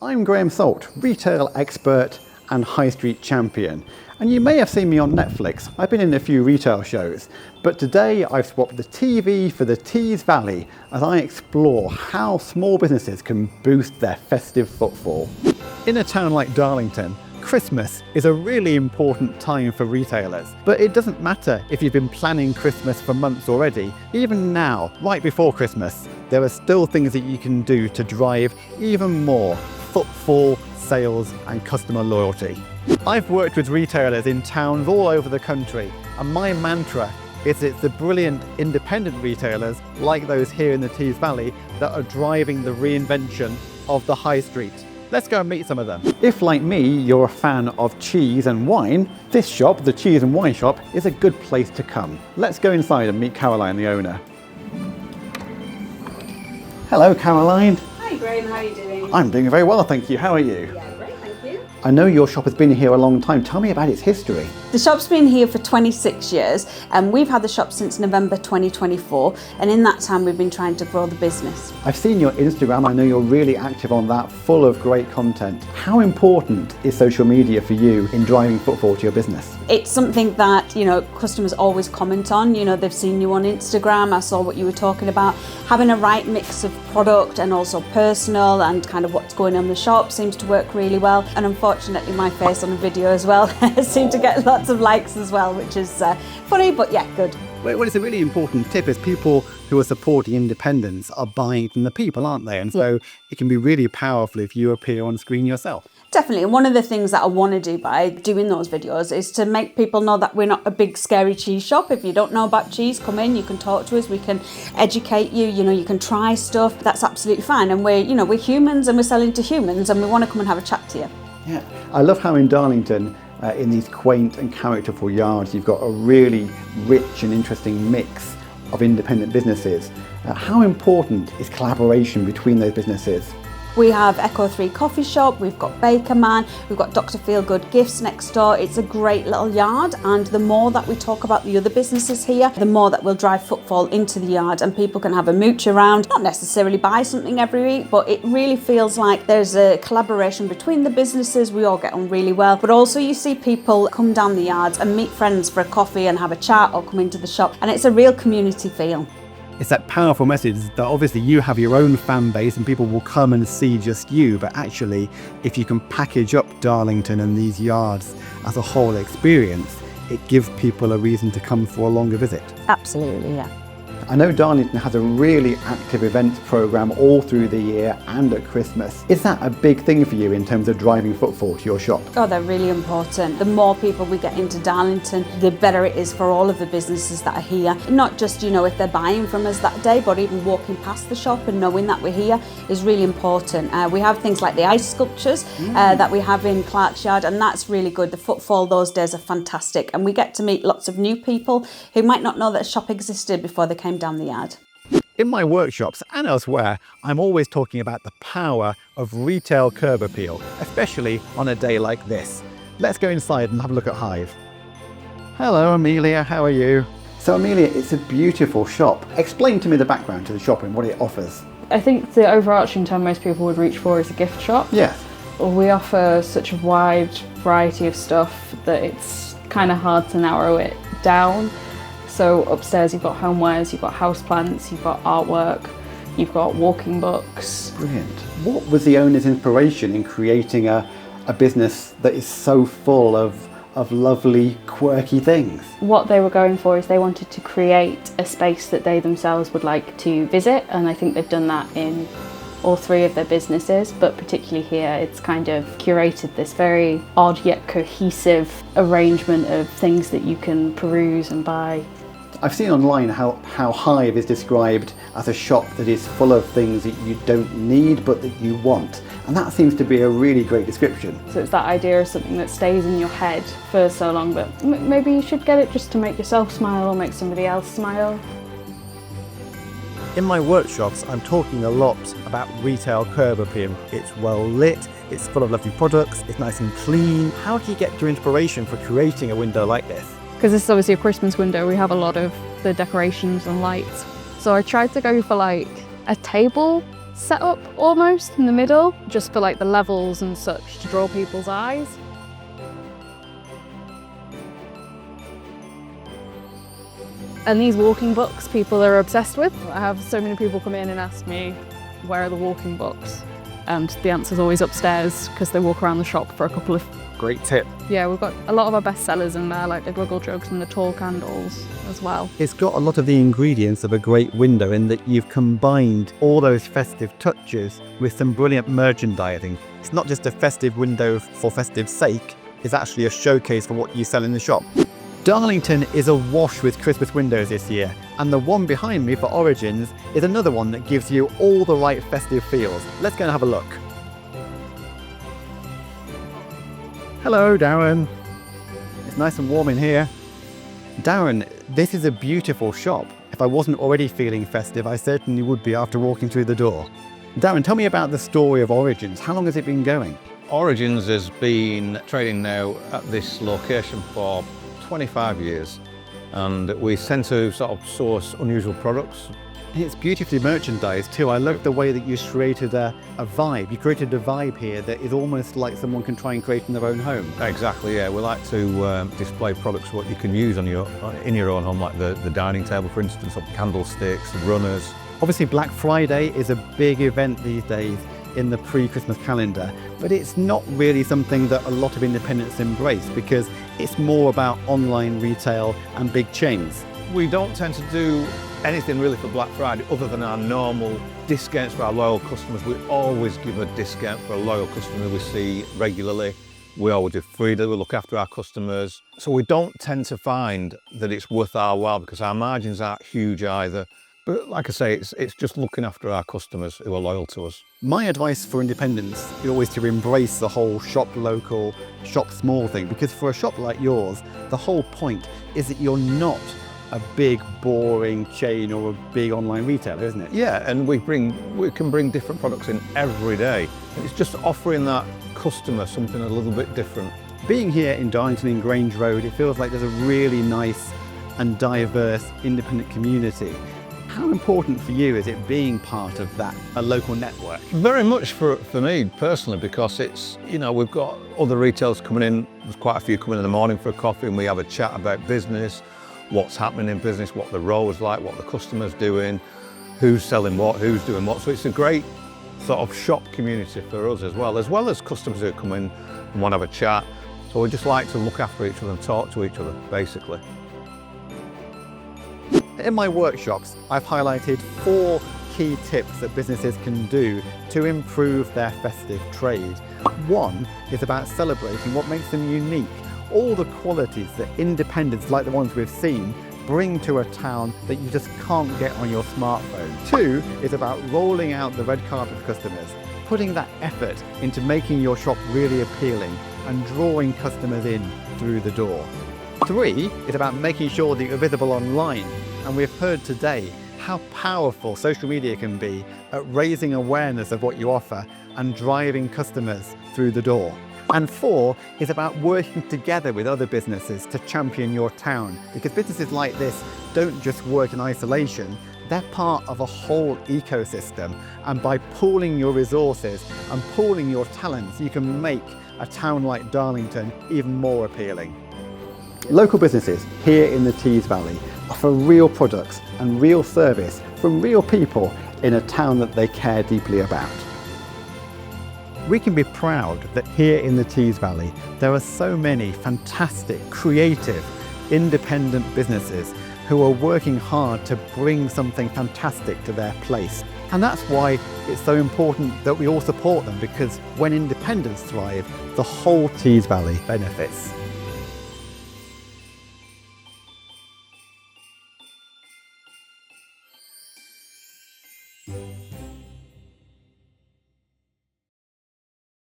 I'm Graham Salt, retail expert and high street champion. And you may have seen me on Netflix. I've been in a few retail shows, but today I've swapped the TV for the Tees Valley as I explore how small businesses can boost their festive footfall. In a town like Darlington, Christmas is a really important time for retailers, but it doesn't matter if you've been planning Christmas for months already. Even now, right before Christmas, there are still things that you can do to drive even more footfall, sales and customer loyalty. I've worked with retailers in towns all over the country, and my mantra is it's the brilliant independent retailers like those here in the Tees Valley that are driving the reinvention of the high street. Let's go and meet some of them. If, like me, you're a fan of cheese and wine, this shop, the Cheese and Wine Shop, is a good place to come. Let's go inside and meet Caroline, the owner. Hello, Caroline. Hi, Graham. How are you doing? I'm doing very well, thank you. How are you? Yeah, great, thank you. I know your shop has been here a long time. Tell me about its history. The shop's been here for 26 years, and we've had the shop since November 2024, and in that time we've been trying to grow the business. I've seen your Instagram. I know you're really active on that, full of great content. How important is social media for you in driving footfall to your business? It's something that, customers always comment on. They've seen you on Instagram, I saw what you were talking about. Having a right mix of product and also personal and kind of what's going on in the shop seems to work really well. And unfortunately, my face on a video as well seemed to get lots of likes as well, which is funny, but yeah, good. Well, it's a really important tip is people who are supporting independence are buying from the people, aren't they? And so it can be really powerful if you appear on screen yourself. Definitely. And one of the things that I want to do by doing those videos is to make people know that we're not a big scary cheese shop. If you don't know about cheese, come in, you can talk to us, we can educate you, you can try stuff. That's absolutely fine. And we're humans and we're selling to humans and we want to come and have a chat to you. Yeah. I love how in Darlington, in these quaint and characterful yards, you've got a really rich and interesting mix of independent businesses. How important is collaboration between those businesses? We have Echo 3 Coffee Shop, we've got Baker Man, we've got Dr. Feelgood Gifts next door. It's a great little yard, and the more that we talk about the other businesses here, the more that we'll drive footfall into the yard and people can have a mooch around, not necessarily buy something every week, but it really feels like there's a collaboration between the businesses. We all get on really well, but also you see people come down the yards and meet friends for a coffee and have a chat or come into the shop, and it's a real community feel. It's that powerful message that obviously you have your own fan base and people will come and see just you, but actually if you can package up Darlington and these yards as a whole experience, it gives people a reason to come for a longer visit. Absolutely, yeah. I know Darlington has a really active events programme all through the year and at Christmas. Is that a big thing for you in terms of driving footfall to your shop? Oh, they're really important. The more people we get into Darlington, the better it is for all of the businesses that are here. Not just, if they're buying from us that day, but even walking past the shop and knowing that we're here is really important. We have things like the ice sculptures that we have in Clark's Yard, and that's really good. The footfall those days are fantastic, and we get to meet lots of new people who might not know that a shop existed before they came down the yard. In my workshops and elsewhere, I'm always talking about the power of retail curb appeal, especially on a day like this. Let's go inside and have a look at Hive. Hello Amelia, how are you? So Amelia, it's a beautiful shop. Explain to me the background to the shop and what it offers. I think the overarching term most people would reach for is a gift shop. Yes. We offer such a wide variety of stuff that it's kind of hard to narrow it down. So upstairs you've got homewares, you've got houseplants, you've got artwork, you've got walking books. Brilliant. What was the owner's inspiration in creating a business that is so full of lovely, quirky things? What they were going for is they wanted to create a space that they themselves would like to visit, and I think they've done that in all three of their businesses, but particularly here it's kind of curated this very odd yet cohesive arrangement of things that you can peruse and buy. I've seen online how Hive is described as a shop that is full of things that you don't need but that you want. And that seems to be a really great description. So it's that idea of something that stays in your head for so long, but maybe you should get it just to make yourself smile or make somebody else smile. In my workshops, I'm talking a lot about retail curb appeal. It's well lit, it's full of lovely products, it's nice and clean. How do you get your inspiration for creating a window like this? Because this is obviously a Christmas window, we have a lot of the decorations and lights. So I tried to go for like a table set up almost in the middle, just for like the levels and such to draw people's eyes. And these walking books people are obsessed with. I have so many people come in and ask me, where are the walking books? And the answer's always upstairs because they walk around the shop for a couple of... Great tip. Yeah, we've got a lot of our best sellers in there, like the gluggle jugs and the tall candles as well. It's got a lot of the ingredients of a great window in that you've combined all those festive touches with some brilliant merchandising. It's not just a festive window for festive sake, it's actually a showcase for what you sell in the shop. Darlington is awash with Christmas windows this year, and the one behind me for Origins is another one that gives you all the right festive feels. Let's go and have a look. Hello, Darren. It's nice and warm in here. Darren, this is a beautiful shop. If I wasn't already feeling festive, I certainly would be after walking through the door. Darren, tell me about the story of Origins. How long has it been going? Origins has been trading now at this location for 25 years, and we tend to sort of source unusual products. It's beautifully merchandised too. I love the way that you created a vibe. You created a vibe here that is almost like someone can try and create in their own home. Exactly, yeah. We like to display products what you can use in your own home, like the dining table, for instance, or candlesticks, runners. Obviously, Black Friday is a big event these days in the pre-Christmas calendar, but it's not really something that a lot of independents embrace because it's more about online retail and big chains. We don't tend to do anything really for Black Friday other than our normal discounts for our loyal customers. We always give a discount for a loyal customer we see regularly. We always do free delivery, we look after our customers. So we don't tend to find that it's worth our while because our margins aren't huge either. But like I say, it's just looking after our customers who are loyal to us. My advice for independents is always to embrace the whole shop local, shop small thing, because for a shop like yours, the whole point is that you're not a big boring chain or a big online retailer, isn't it? Yeah, and we can bring different products in every day. And it's just offering that customer something a little bit different. Being here in Darlington in Grange Road, it feels like there's a really nice and diverse independent community. How important for you is it being part of that, a local network? Very much for me personally, because it's, you know, we've got other retailers coming in. There's quite a few coming in the morning for a coffee and we have a chat about business, what's happening in business, what the road's like, what the customer's doing, who's selling what, who's doing what. So it's a great sort of shop community for us as well as customers who come in and want to have a chat. So we just like to look after each other and talk to each other, basically. In my workshops, I've highlighted 4 key tips that businesses can do to improve their festive trade. One is about celebrating what makes them unique, all the qualities that independents like the ones we've seen bring to a town that you just can't get on your smartphone. 2 is about rolling out the red carpet for customers, putting that effort into making your shop really appealing and drawing customers in through the door. 3 is about making sure that you're visible online. And we've heard today how powerful social media can be at raising awareness of what you offer and driving customers through the door. And 4 is about working together with other businesses to champion your town, because businesses like this don't just work in isolation, they're part of a whole ecosystem. And by pooling your resources and pooling your talents, you can make a town like Darlington even more appealing. Local businesses here in the Tees Valley offer real products and real service from real people in a town that they care deeply about. We can be proud that here in the Tees Valley there are so many fantastic, creative, independent businesses who are working hard to bring something fantastic to their place. And that's why it's so important that we all support them, because when independents thrive, the whole Tees Valley benefits.